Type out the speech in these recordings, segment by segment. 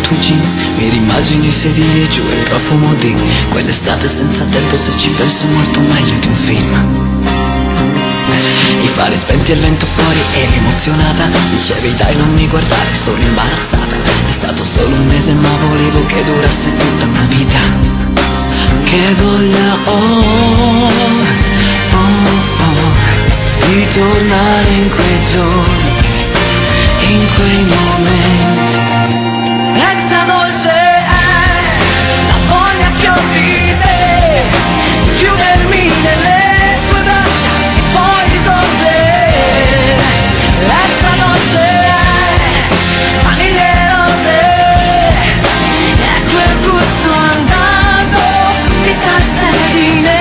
tue jeans. Mi rimmagino i sedili giù e il profumo di quell'estate senza tempo, se ci penso molto meglio di un film. I fari spenti e il vento fuori, eri emozionata. Dicevi dai non mi guardare, sono imbarazzata. È stato solo un mese ma volevo che durasse tutta una vita. Che voglia ho, di tornare in quei giorni, in quei momenti. Extra dolce è la voglia che ho di te, di chiudermi nelle tue braccia e poi risorgere. Extra dolce è vaniglie e rose, è quel gusto andato di salsedine.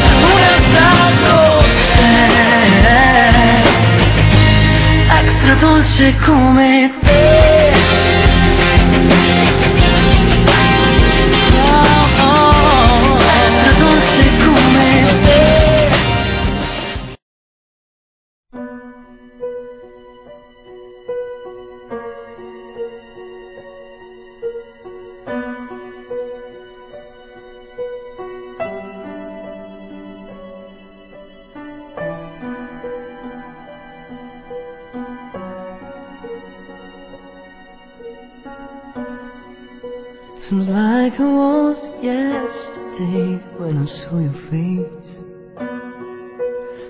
La luna sa dolce, extra dolce come te. Extra dolce come te. Seems like it was yesterday when I saw your face.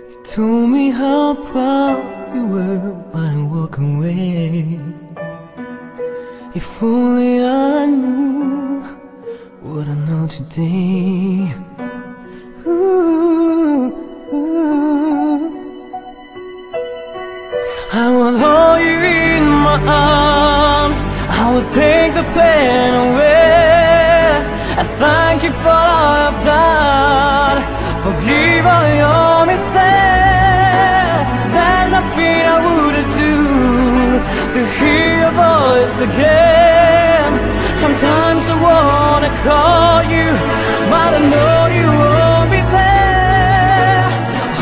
You told me how proud you were by walking away. If only I knew what I know today. Ooh, ooh. I will hold you in my arms, I will take the pain away. I thank you for all I've done, forgive all your mistakes. There's nothing I wouldn't do to hear your voice again. Sometimes I wanna call you, but I know you won't be there.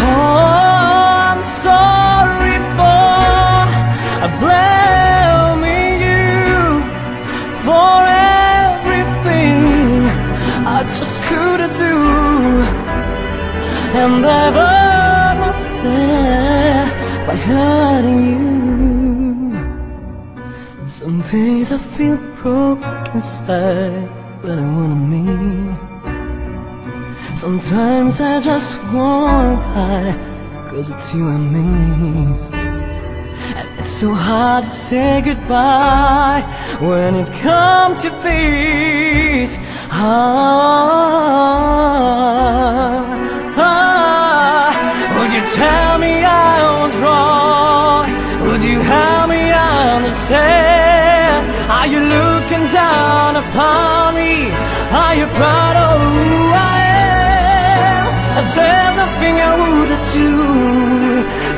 Oh, I'm sorry for blaming you for everything I just couldn't do, and I've hurt myself by hurting you. Some days I feel broke inside, but I wanna mean. Sometimes I just wanna hide, 'cause it's you and me. It's so hard to say goodbye when it comes to this. Would you tell me I was wrong? Would you help me understand? Are you looking down upon me? Are you proud of who I am? There's nothing I wouldn't do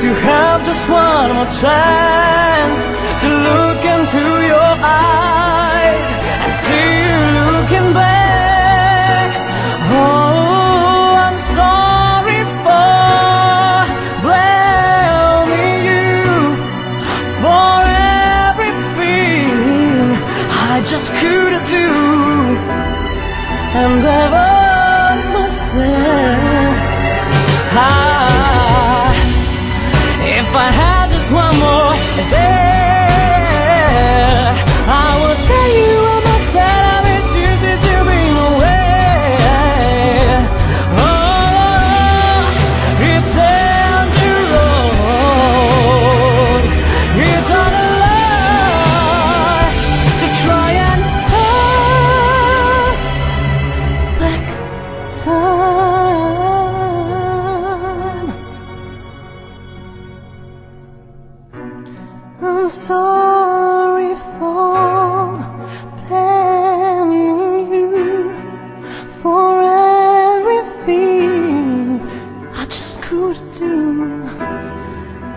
to have just one more chance to look into your eyes and see you looking back. Oh, I'm sorry for blaming you for everything I just couldn't do, and I've hurt myself. If I had just one more day, I will tell you how much that I miss you since you've been away. Oh, it's down the road, it's on the line to try and turn back time. I'm sorry for blaming you for everything I just couldn't do,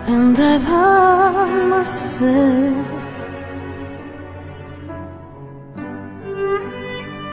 and I've hurt myself